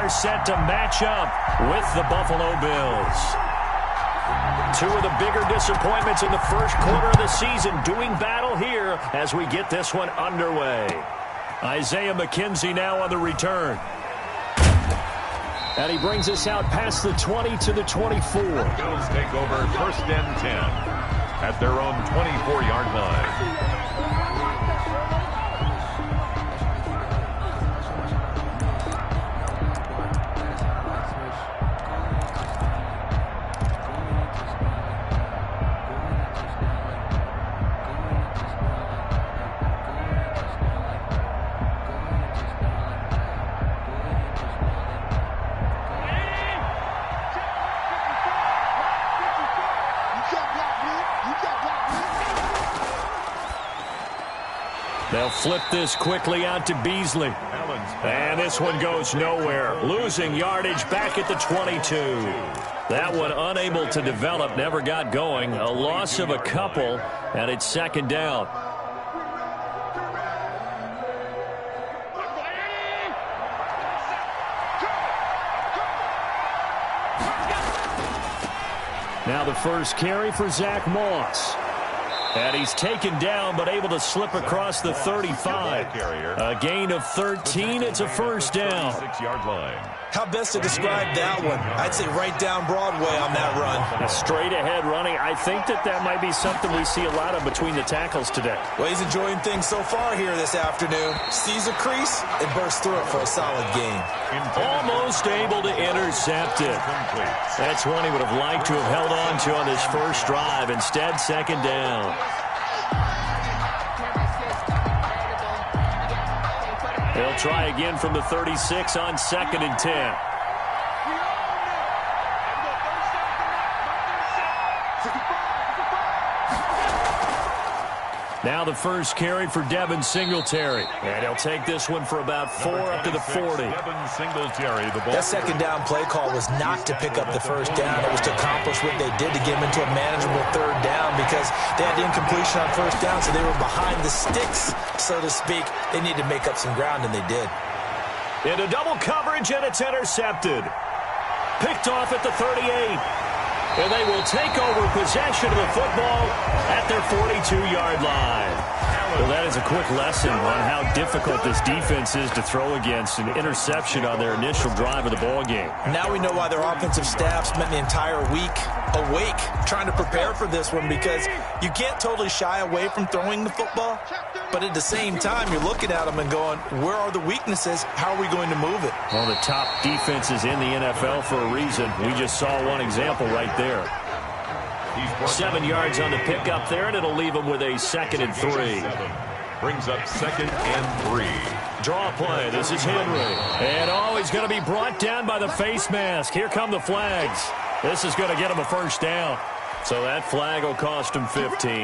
are set to match up with the Buffalo Bills. Two of the bigger disappointments in the first quarter of the season doing battle here as we get this one underway. Isaiah McKenzie now on the return. And he brings us out past the 20 to the 24. Bills take over 1st and 10 at their own 24-yard line. They'll flip this quickly out to Beasley. And this one goes nowhere. Losing yardage back at the 22. That one unable to develop, never got going. A loss of a couple, and it's 2nd down. Now the first carry for Zach Moss. And he's taken down, but able to slip across the 35. A gain of 13. It's a 1st down. 6-yard line. How best to describe that one? I'd say right down Broadway on that run. A straight ahead running. I think that might be something we see a lot of between the tackles today. Well, he's enjoying things so far here this afternoon. Sees a crease and bursts through it for a solid gain. Almost able to intercept it. That's one he would have liked to have held on to on this first drive. Instead, 2nd down. They'll try again from the 36 on 2nd and 10. Now the first carry for Devin Singletary. And he'll take this one for about 4 up to the 40. Devin Singletary, the ball. That 2nd down play call was not to pick up the 1st down. It was to accomplish what they did to get him into a manageable 3rd down because they had incompletion on 1st down, so they were behind the sticks, so to speak. They needed to make up some ground, and they did. Into double coverage, and it's intercepted. Picked off at the 38. And they will take over possession of the football at their 42-yard line. Well, that is a quick lesson on how difficult this defense is to throw against. An interception on their initial drive of the ball game. Now we know why their offensive staff spent the entire week awake trying to prepare for this one, because you can't totally shy away from throwing the football, but at the same time you're looking at them and going, where are the weaknesses? How are we going to move it? Well, the top defenses in the NFL for a reason. We just saw one example right there. 7 yards on the pickup there, and it'll leave them with a 2nd and 3. Brings up 2nd and 3. Draw play. This is Henry. And he's going to be brought down by the face mask. Here come the flags. This is going to get him a 1st down. So that flag will cost him 15.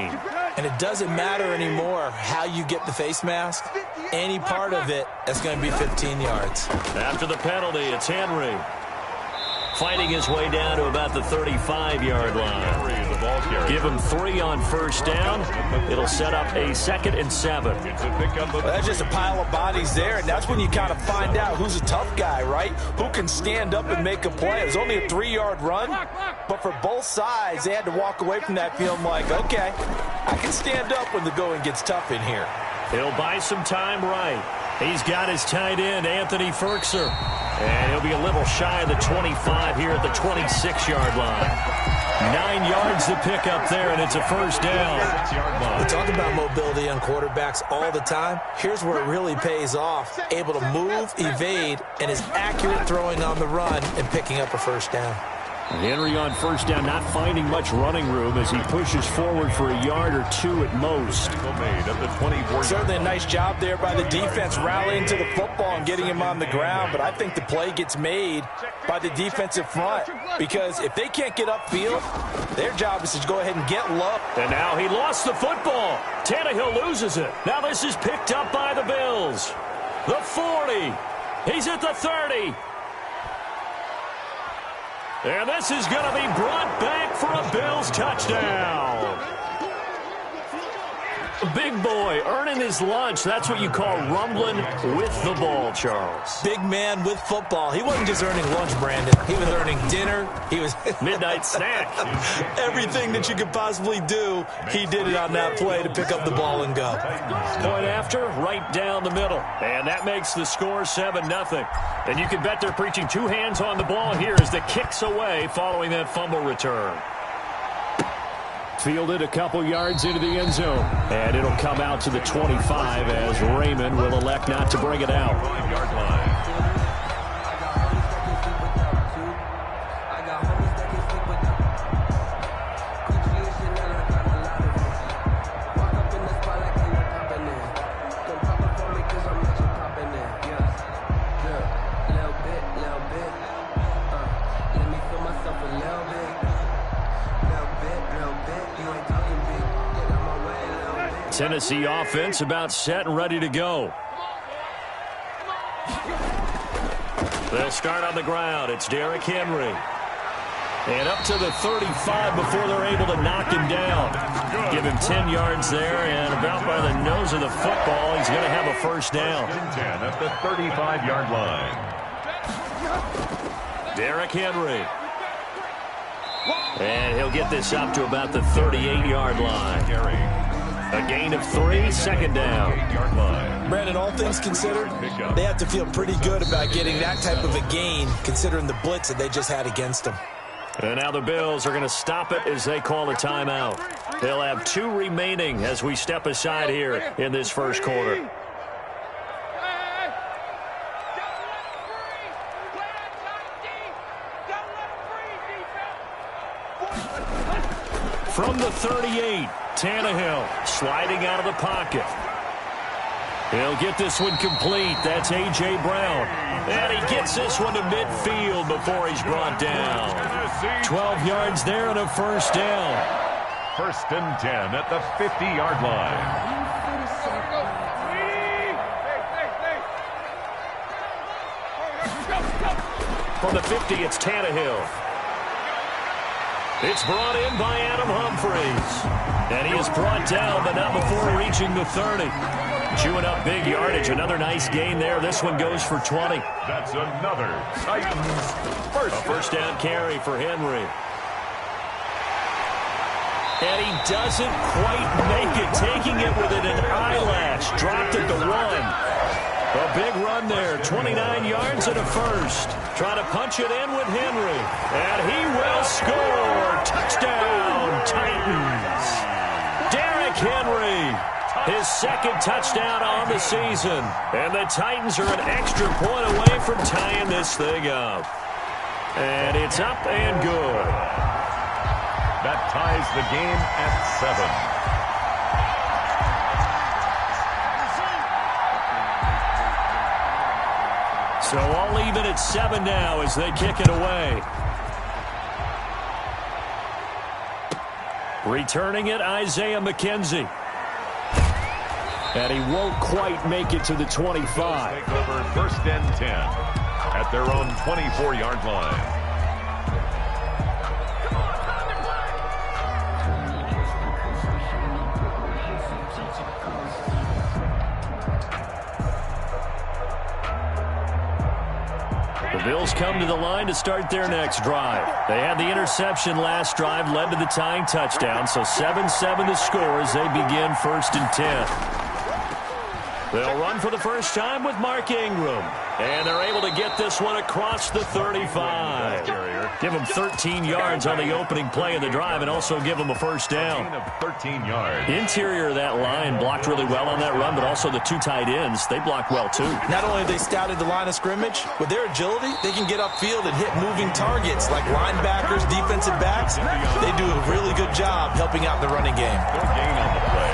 And it doesn't matter anymore how you get the face mask. Any part of it, that's going to be 15 yards. After the penalty, it's Henry. Fighting his way down to about the 35-yard line. Give him 3 on 1st down. It'll set up a 2nd and 7. Well, that's just a pile of bodies there, and that's when you kind of find out who's a tough guy, right? Who can stand up and make a play. It was only a 3-yard run, but for both sides, they had to walk away from that feeling like, okay, I can stand up when the going gets tough in here. He'll buy some time right. He's got his tight end, Anthony Ferkser. And he'll be a little shy of the 25 here at the 26-yard line. 9 yards to pick up there, and it's a 1st down. We talk about mobility on quarterbacks all the time. Here's where it really pays off. Able to move, evade, and is accurate throwing on the run and picking up a 1st down. Henry on 1st down, not finding much running room as he pushes forward for a yard or 2 at most. Certainly a nice job there by the defense rallying to the football and getting him on the ground, but I think the play gets made by the defensive front, because if they can't get upfield, their job is to go ahead and get low. And now he lost the football. Tannehill loses it. Now this is picked up by the Bills. The 40. He's at the 30. And this is going to be brought back for a Bills touchdown. Big boy earning his lunch. That's what you call rumbling with the ball, Charles. Big man with football. He wasn't just earning lunch, Brandon. He was earning dinner. He was midnight snack. Everything that you could possibly do, he did it on that play to pick up the ball and go. Point after, right down the middle. And that makes the score 7-0. And you can bet they're preaching two hands on the ball here as the kick's away following that fumble return. Fielded a couple yards into the end zone. And it'll come out to the 25 as Raymond will elect not to bring it out. 5-yard line. Tennessee offense about set and ready to go. They'll start on the ground. It's Derrick Henry. And up to the 35 before they're able to knock him down. Give him 10 yards there, and about by the nose of the football, he's going to have a first down. 10 at the 35-yard line. Derrick Henry. And he'll get this up to about the 38-yard line. A gain of 3, second down. 8-yard line. Brandon, all things considered, they have to feel pretty good about getting that type of a gain, considering the blitz that they just had against them. And now the Bills are going to stop it as they call a timeout. They'll have 2 remaining as we step aside here in this first quarter. From the 38, Tannehill sliding out of the pocket. He'll get this one complete. That's A.J. Brown. And he gets this one to midfield before he's brought down. 12 yards there and a first down. First and 10 at the 50-yard line. From the 50, it's Tannehill. It's brought in by Adam Humphries. And he is brought down, but not before reaching the 30. Chewing up big yardage. Another nice gain there. This one goes for 20. That's another Titans first down carry for Henry. And he doesn't quite make it. Taking it within an eyelash. Dropped at the 1. A big run there, 29 yards and a first. Trying to punch it in with Henry. And he will score. Touchdown, Titans. Derrick Henry, his second touchdown on the season. And the Titans are an extra point away from tying this thing up. And it's up and good. That ties the game at 7. So all even at 7 now as they kick it away. Returning it, Isaiah McKenzie. And he won't quite make it to the 25. Take over first and 10 at their own 24-yard line. The Bills come to the line to start their next drive. They had the interception last drive, led to the tying touchdown, so 7-7 to score as they begin first and 10. They'll run for the first time with Mark Ingram, and they're able to get this one across the 35. Give them 13 yards on the opening play of the drive and also give them a first down. 13 yards. Interior of that line blocked really well on that run, but also the 2 tight ends, they blocked well too. Not only have they scouted the line of scrimmage, with their agility, they can get upfield and hit moving targets like linebackers, defensive backs. They do a really good job helping out the running game. No gain on the play.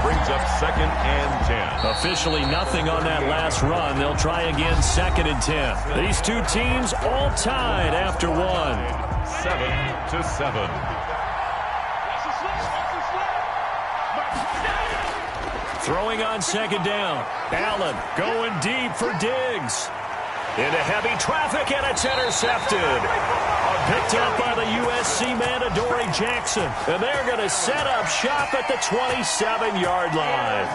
Brings up second and 10. Officially nothing on that last run. They'll try again second and 10. These two teams all tied after 1. 7-7. Throwing on second down. Allen going deep for Diggs. Into heavy traffic and a It's intercepted. Picked up by the USC man, Adoree Jackson. And they're going to set up shop at the 27-yard line.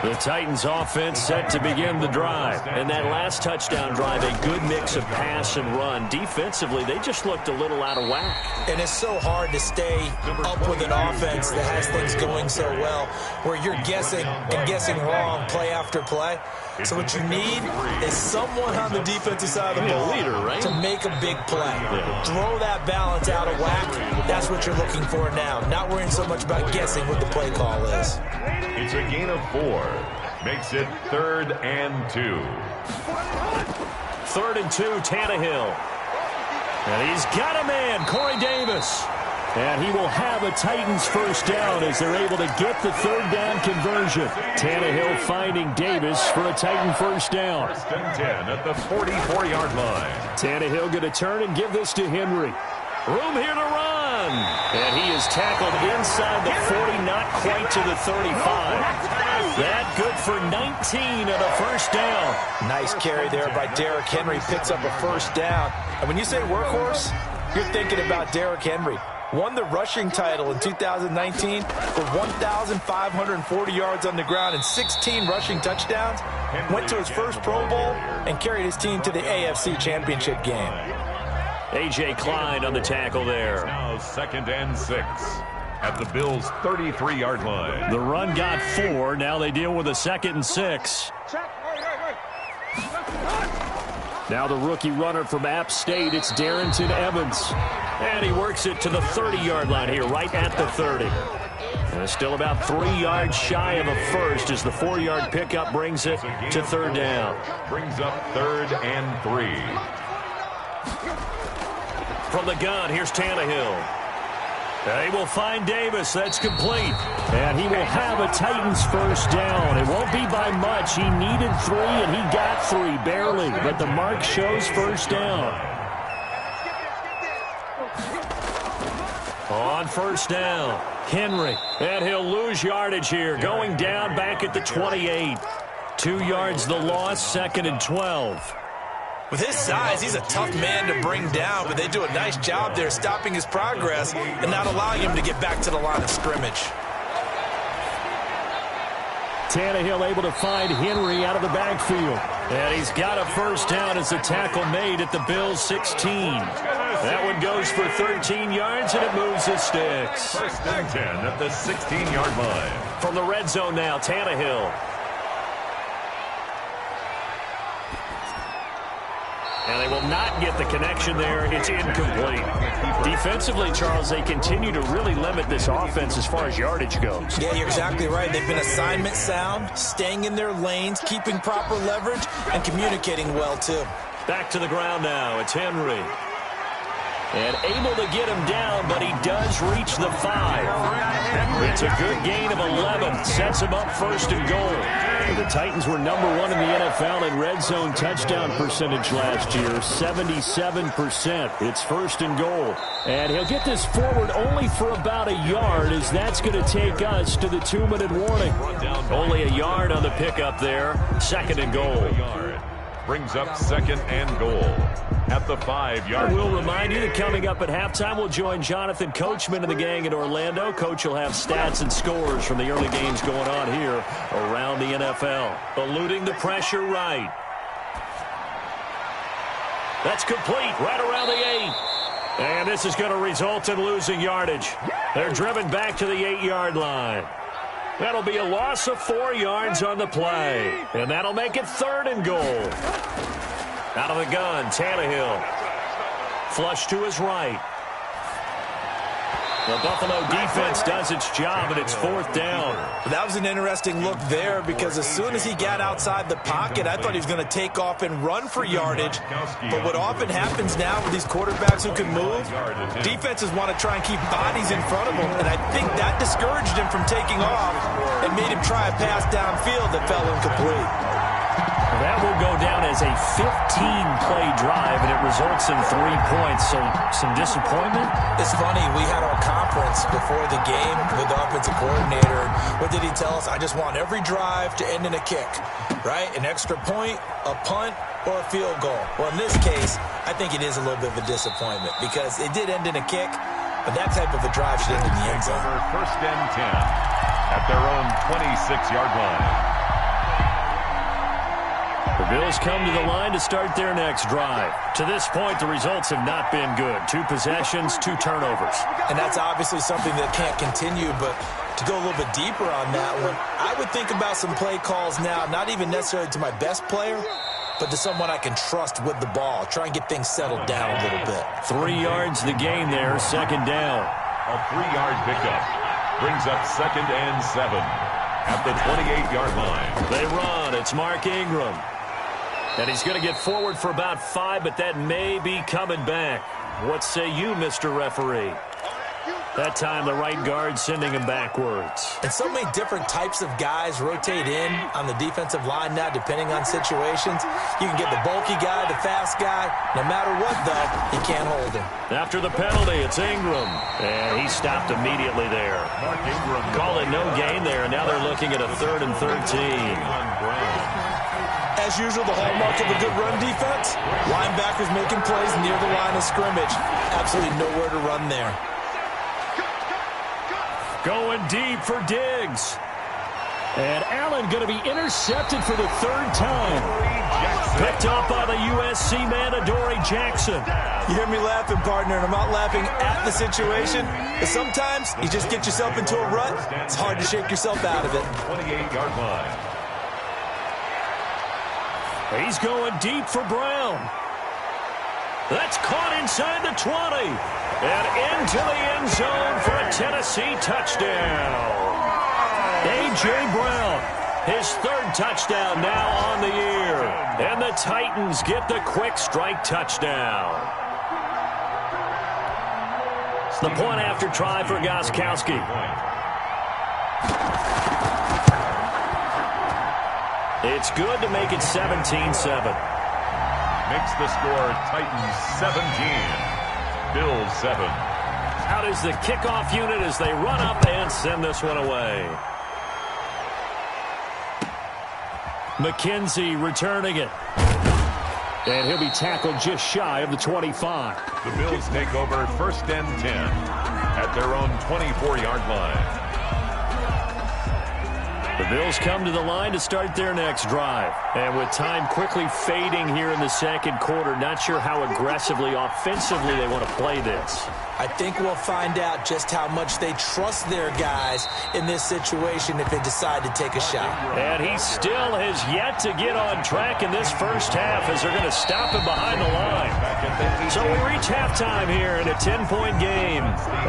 The Titans offense set to begin the drive. And that last touchdown drive, a good mix of pass and run. Defensively, they just looked a little out of whack. And it's so hard to stay up with an offense that has things going so well, where you're guessing and guessing wrong play after play. So what you need is someone on the defensive side of the ball to make a big play. Throw that balance out of whack. That's what you're looking for now. Not worrying so much about guessing what the play call is. It's a gain of 4. Makes it 3rd and 2. 3rd and 2, Tannehill. And he's got a man, Corey Davis. And he will have a Titans first down as they're able to get the 3rd down conversion. Tannehill finding Davis for a Titan first down. 1st and 10 at the 44-yard line. Tannehill going to turn and give this to Henry. Room here to run. And he is tackled inside the 40, not quite to the 35. That good for 19 and a first down. Nice carry there by Derrick Henry. Picks up a first down. And when you say workhorse, you're thinking about Derrick Henry. Won the rushing title in 2019 with 1,540 yards on the ground and 16 rushing touchdowns. Went to his first Pro Bowl and carried his team to the AFC Championship game. A.J. Klein on the tackle there. Now 2nd and 6 at the Bills' 33-yard line. The run got 4. Now they deal with a 2nd and 6. Now the rookie runner from App State, it's Darrington Evans. And he works it to the 30-yard line here, right at the 30. And it's still about 3 yards shy of a first as the 4-yard pickup brings it to 3rd down. Brings up 3rd and 3. From the gun, here's Tannehill. They will find Davis. That's complete. And he will have a Titans first down. It won't be by much. He needed 3, and he got 3, barely. But the mark shows first down. On first down, Henry. And he'll lose yardage here. Going down back at the 28. 2 yards the loss, 2nd and 12. With his size, he's a tough man to bring down, but they do a nice job there stopping his progress and not allowing him to get back to the line of scrimmage. Tannehill able to find Henry out of the backfield. And he's got a first down as the tackle made at the Bills' 16. That one goes for 13 yards, and it moves the sticks. 1st and 10 at the 16-yard line. From the red zone now, Tannehill. And they will not get the connection there. It's incomplete. Defensively, Charles, they continue to really limit this offense as far as yardage goes. Yeah, you're exactly right. They've been assignment sound, staying in their lanes, keeping proper leverage, and communicating well, too. Back to the ground now. It's Henry. And able to get him down, but he does reach the 5. It's a good gain of 11. Sets him up 1st and goal. The Titans were number 1 in the NFL in red zone touchdown percentage last year, 77%. It's 1st and goal. And he'll get this forward only for about a yard, as that's going to take us to the 2-minute warning. Only a yard on the pickup there. 2nd and goal. Brings up 2nd and goal at the 5-yard line. We'll remind you that coming up at halftime, we'll join Jonathan Coachman and the gang in Orlando. Coach will have stats and scores from the early games going on here around the NFL. Eluding the pressure right. That's complete right around the 8. And this is going to result in losing yardage. They're driven back to the 8-yard line. That'll be a loss of 4 yards on the play. And that'll make it 3rd and goal. Out of the gun, Tannehill. Flush to his right. The Buffalo defense does its job, and it's 4th down. That was an interesting look there, because as soon as he got outside the pocket, I thought he was going to take off and run for yardage. But what often happens now with these quarterbacks who can move, defenses want to try and keep bodies in front of them, and I think that discouraged him from taking off and made him try a pass downfield that fell incomplete. That will go down as a 15-play drive, and it results in 3 points. So some disappointment? It's funny. We had our conference before the game with the offensive coordinator. What did he tell us? I just want every drive to end in a kick, right? An extra point, a punt, or a field goal. Well, in this case, I think it is a little bit of a disappointment because it did end in a kick, but that type of a drive should end in the end zone. First and 10 at their own 26-yard line. The Bills come to the line to start their next drive. To this point, the results have not been good. 2 possessions, 2 turnovers. And that's obviously something that can't continue, but to go a little bit deeper on that one, I would think about some play calls now, not even necessarily to my best player, but to someone I can trust with the ball. Try and get things settled down a little bit. 3 yards the gain there, second down. A 3-yard pickup brings up second and 7 at the 28-yard line. They run. It's Mark Ingram. And he's going to get forward for about 5, but that may be coming back. What say you, Mr. Referee? That time, the right guard sending him backwards. And so many different types of guys rotate in on the defensive line now, depending on situations. You can get the bulky guy, the fast guy. No matter what, though, you can't hold him. After the penalty, it's Ingram. And he stopped immediately there. Mark Ingram call it no gain there. Now they're looking at a 3rd and 13. As usual, the hallmark of a good run defense, linebackers making plays near the line of scrimmage. Absolutely nowhere to run there. Going deep for Diggs. And Allen going to be intercepted for the 3rd time. Picked up by the USC man, Adoree Jackson. You hear me laughing, partner, and I'm not laughing at the situation. But sometimes you just get yourself into a rut. It's hard to shake yourself out of it. 28-yard line. He's going deep for Brown. That's caught inside the 20. And into the end zone for a Tennessee touchdown. A.J. Brown, his 3rd touchdown now on the year. And the Titans get the quick strike touchdown. It's the point after try for Gostkowski. It's good to make it 17-7. Makes the score Titans 17, Bills 7. Out is the kickoff unit as they run up and send this one away. McKenzie returning it. And he'll be tackled just shy of the 25. The Bills take over first and 10 at their own 24-yard line. The Bills come to the line to start their next drive. And with time quickly fading here in the second quarter, not sure how aggressively, offensively they want to play this. I think we'll find out just how much they trust their guys in this situation if they decide to take a shot. And he still has yet to get on track in this first half as they're going to stop him behind the line. So we reach halftime here in a 10-point game.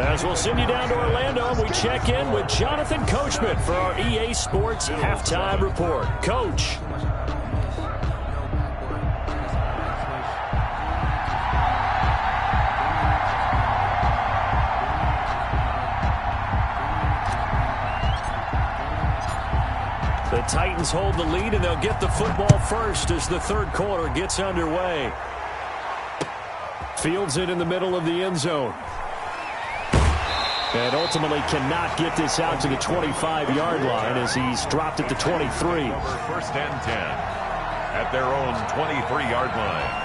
As we'll send you down to Orlando, we check in with Jonathan Coachman for our EA Sports Halftime Report. Coach. The Titans hold the lead, and they'll get the football first as the third quarter gets underway. Fields it in the middle of the end zone. And ultimately cannot get this out to the 25-yard line as he's dropped at the 23. First and 10 at their own 23-yard line.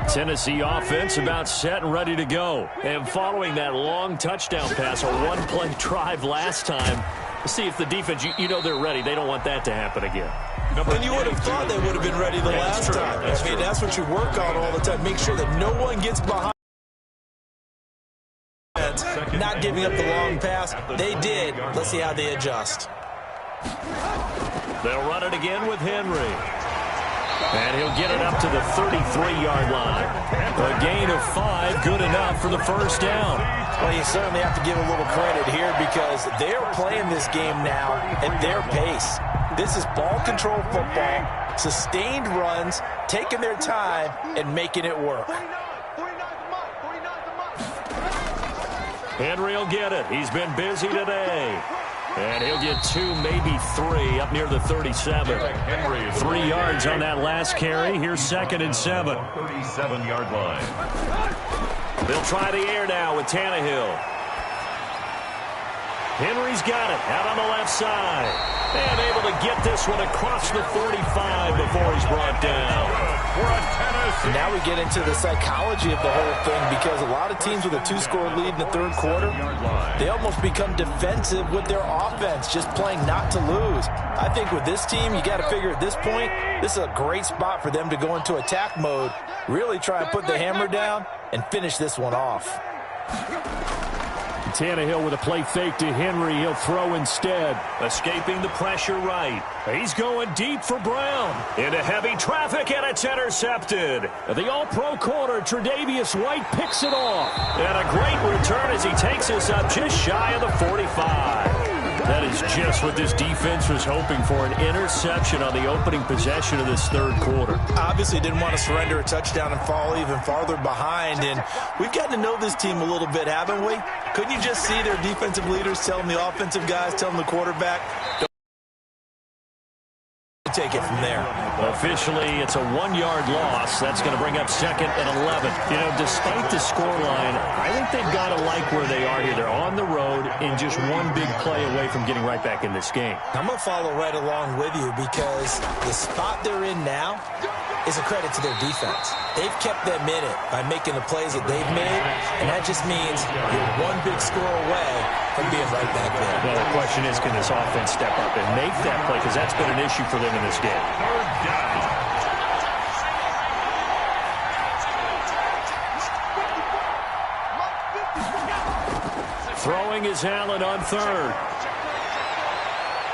Tennessee offense about set and ready to go. And following that long touchdown pass, a one-play drive last time, let's see if the defense, you know they're ready. They don't want that to happen again. And you would have thought they would have been ready the last time. I mean, that's what you work on all the time. Make sure that no one gets behind. Not giving up the long pass. They did. Let's see how they adjust. They'll run it again with Henry. And he'll get it up to the 33-yard line. A gain of 5, good enough for the first down. Well, you certainly have to give a little credit here because they're playing this game now at their pace. This is ball control football, sustained runs, taking their time, and making it work. Henry will get it. He's been busy today. And he'll get 2, maybe 3 up near the 37. 3 yards on that last carry. Here's 2nd and 7. 37-yard line. They'll try the air now with Tannehill. Henry's got it out on the left side. And able to get this one across the 45 before he's brought down. And now we get into the psychology of the whole thing, because a lot of teams with a 2-score lead in the third quarter, they almost become defensive with their offense, just playing not to lose. I think with this team, you got to figure at this point, this is a great spot for them to go into attack mode, really try and put the hammer down and finish this one off. Tannehill with a play fake to Henry. He'll throw instead. Escaping the pressure right. He's going deep for Brown. Into heavy traffic, and it's intercepted. The all-pro corner, Tre'Davious White, picks it off. And a great return as he takes us up just shy of the 45. That is just what this defense was hoping for, an interception on the opening possession of this third quarter. Obviously didn't want to surrender a touchdown and fall even farther behind, and we've gotten to know this team a little bit, haven't we? Couldn't you just see their defensive leaders telling the offensive guys, telling the quarterback, don't take it from there? Officially, it's a 1-yard loss. That's going to bring up 2nd and 11. You know, despite the scoreline, I think they've got to like where they are here. They're on the road and just one big play away from getting right back in this game. I'm going to follow right along with you, because the spot they're in now is a credit to their defense. They've kept them in it by making the plays that they've made, and that just means you're one big score away from being right back there. Well, the question is, can this offense step up and make that play? Because that's been an issue for them in this game. Throwing is Allen on 3rd.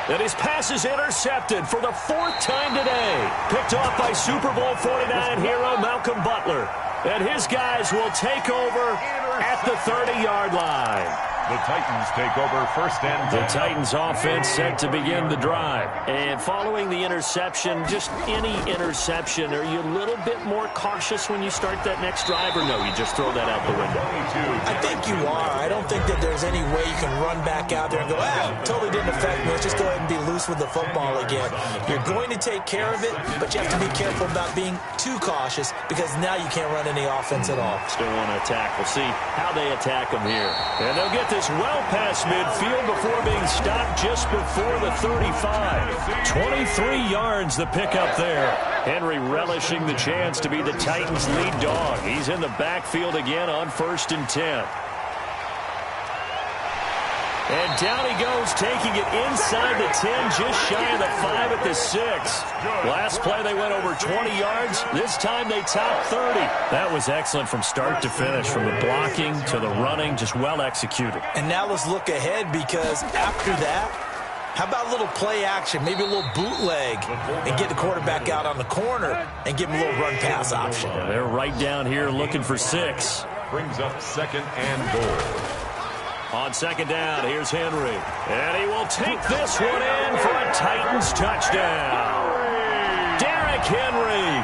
And his pass is intercepted for the 4th time today. Picked off by Super Bowl 49 hero Malcolm Butler. And his guys will take over at the 30-yard line. The Titans take over 1st and 10. The Titans offense set to begin the drive. And following the interception, just any interception, are you a little bit more cautious when you start that next drive, or no, you just throw that out the window? I think you are. I don't think that there's any way you can run back out there and go, totally didn't affect me. Let's just go ahead and be loose with the football again. You're going to take care of it, but you have to be careful about being too cautious, because now you can't run any offense at all. Still want to attack. We'll see how they attack them here. And they'll get this well past midfield before being stopped just before the 35. 23 yards the pickup there. Henry relishing the chance to be the Titans' lead dog. He's in the backfield again on 1st and 10. And down he goes, taking it inside the 10, just shy of the 5 at the 6. Last play they went over 20 yards. This time they topped 30. That was excellent from start to finish, from the blocking to the running, just well executed. And now let's look ahead, because after that, how about a little play action, maybe a little bootleg, and get the quarterback out on the corner and give him a little run-pass option. Yeah, they're right down here looking for 6. Brings up 2nd and goal. On 2nd down, here's Henry. And he will take this one in for a Titans touchdown. Derrick Henry,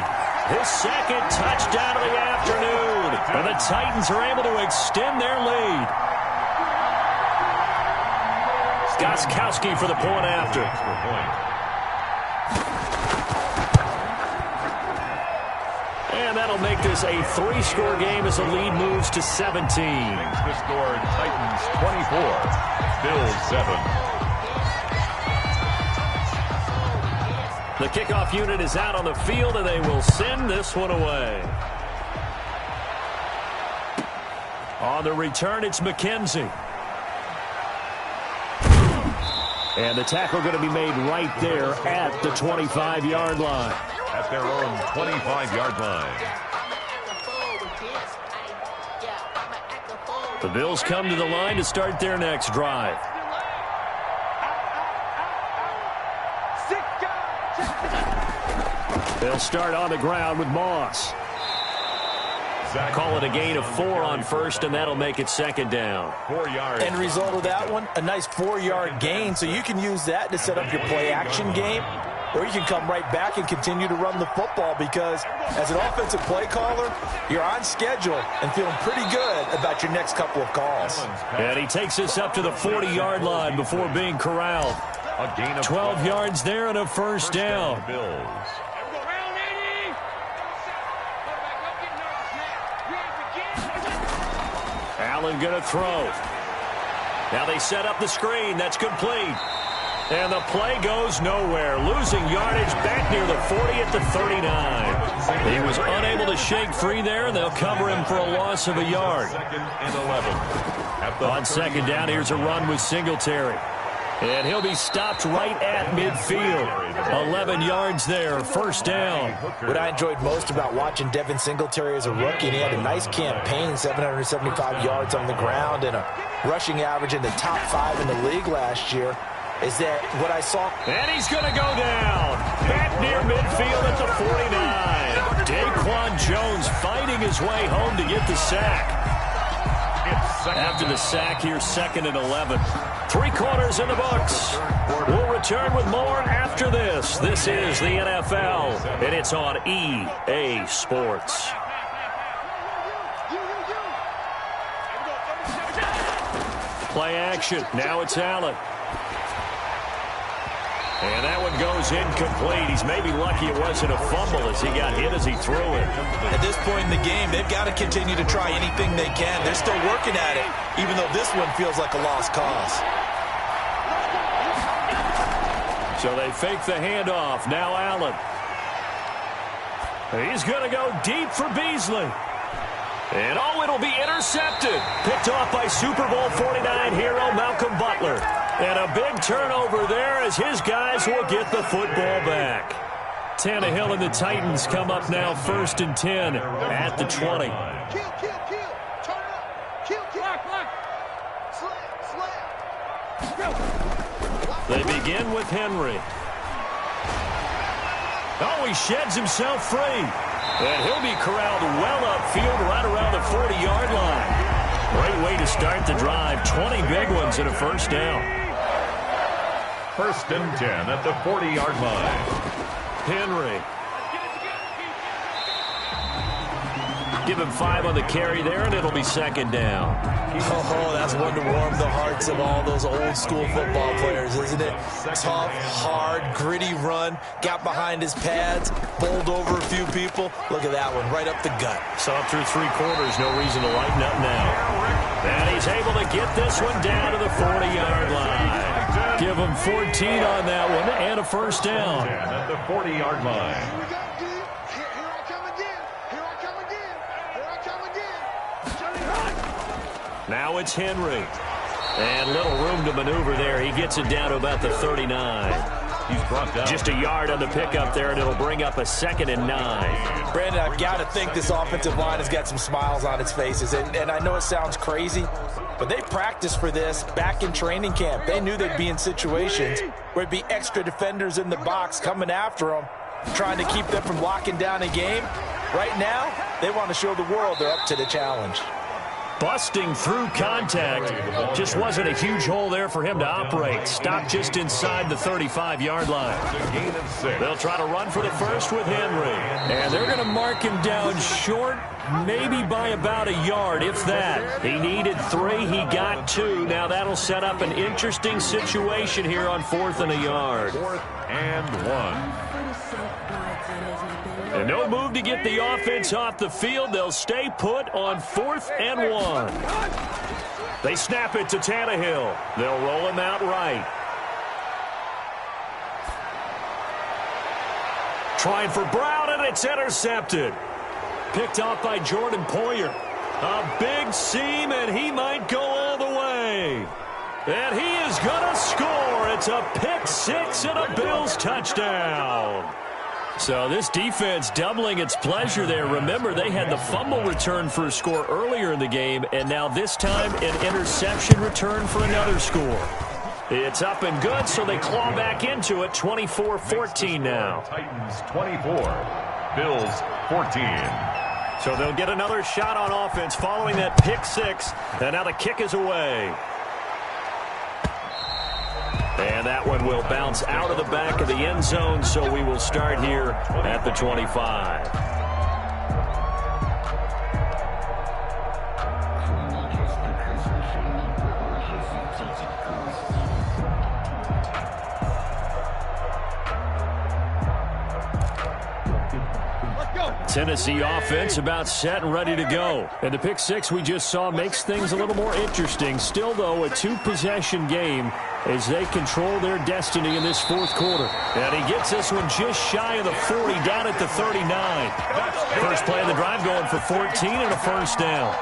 his 2nd touchdown of the afternoon. And the Titans are able to extend their lead. Gostkowski for the point after. And that'll make this a 3-score game as the lead moves to 17. The score, Titans 24, Bills 7. The kickoff unit is out on the field, and they will send this one away. On the return, it's McKenzie. And the tackle going to be made right there at the 25-yard line. At their own 25-yard line. The Bills come to the line to start their next drive. They'll start on the ground with Moss. Call it a gain of 4 on 1st, and that'll make it 2nd down. 4 yards. End result of that one, a nice 4-yard gain, so you can use that to set up your play-action game. or you can come right back and continue to run the football, because as an offensive play caller, you're on schedule and feeling pretty good about your next couple of calls. And he takes us up to the 40-yard line before being corralled. 12 yards there and a first down. Allen going to throw. Now they set up the screen. That's complete. And the play goes nowhere. Losing yardage back near the 40 at the 39. He was unable to shake free there, and they'll cover him for a loss of a yard. On second down, here's a run with Singletary. And he'll be stopped right at midfield. 11 yards there, first down. What I enjoyed most about watching Devin Singletary as a rookie, and he had a nice campaign, 775 yards on the ground and a rushing average in the top 5 in the league last year, is that what I saw. And he's going to go down. Back near midfield at the 49. Daquan Jones fighting his way home to get the sack. After the sack, here's 2nd and 11. 3 quarters in the books. We'll return with more after this. This is the NFL, and it's on EA Sports. Play action. Now it's Allen. And that one goes incomplete. He's maybe lucky it wasn't a fumble as he got hit as he threw it. At this point in the game, they've got to continue to try anything they can. They're still working at it, even though this one feels like a lost cause. So they fake the handoff. Now Allen. He's going to go deep for Beasley. And oh, it'll be intercepted. Picked off by Super Bowl 49 hero Malcolm Butler. And a big turnover there as his guys will get the football back. Tannehill and the Titans come up now 1st and 10 at the 20. Kill. Turn it up. Kill. Slam. They begin with Henry. Oh, he sheds himself free. And he'll be corralled well upfield right around the 40-yard line. Great way to start the drive. 20 big ones and a first down. 1st and 10 at the 40-yard line. Henry. Give him 5 on the carry there, and it'll be 2nd down. Oh, that's one to warm the hearts of all those old-school football players, isn't it? Tough, hard, gritty run. Got behind his pads, bowled over a few people. Look at that one, right up the gut. So up through 3 quarters, no reason to lighten up now. And he's able to get this one down to the 40-yard line. Give him 14 on that one and a first down. At the 40-yard line. Here we go, D. Here I come again. Now it's Henry. And little room to maneuver there. He gets it down to about the 39. He's brought down. Just a yard on the pickup there, and it'll bring up a 2nd and 9. Brandon, I've got to think this offensive line has got some smiles on its faces. And I know it sounds crazy, but they practiced for this back in training camp. They knew they'd be in situations where it'd be extra defenders in the box coming after them, trying to keep them from locking down a game. Right now, they want to show the world they're up to the challenge. Busting through contact. Just wasn't a huge hole there for him to operate. Stopped just inside the 35-yard line. They'll try to run for the first with Henry. And they're going to mark him down short, maybe by about a yard, if that. He needed 3. He got 2. Now that'll set up an interesting situation here on 4th and a yard. 4th and 1. And no move to get the offense off the field. They'll stay put on 4th and 1. They snap it to Tannehill. They'll roll him out right. Trying for Brown, and it's intercepted. Picked off by Jordan Poyer. A big seam, and he might go all the way. And he is going to score. It's a pick 6 and a Bills touchdown. So this defense doubling its pleasure there. Remember, they had the fumble return for a score earlier in the game, and now this time an interception return for another score. It's up and good, so they claw back into it. 24-14 now. Titans 24, Bills 14. So they'll get another shot on offense following that pick 6, and now the kick is away. And that one will bounce out of the back of the end zone, so we will start here at the 25. Tennessee offense about set and ready to go. And the pick six we just saw makes things a little more interesting. Still, though, a two-possession game as they control their destiny in this fourth quarter. And he gets this one just shy of the 40, down at the 39. First play of the drive going for 14 and a first down.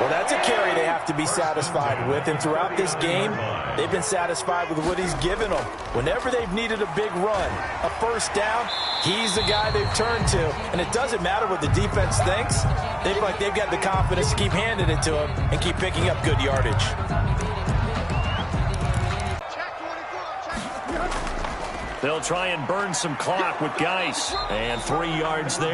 Well, that's a carry they have to be satisfied with. And throughout this game, they've been satisfied with what he's given them. Whenever they've needed a big run, a first down, he's the guy they've turned to. And it doesn't matter what the defense thinks. They feel like they've got the confidence to keep handing it to him and keep picking up good yardage. They'll try and burn some clock with Geis. And 3 yards there.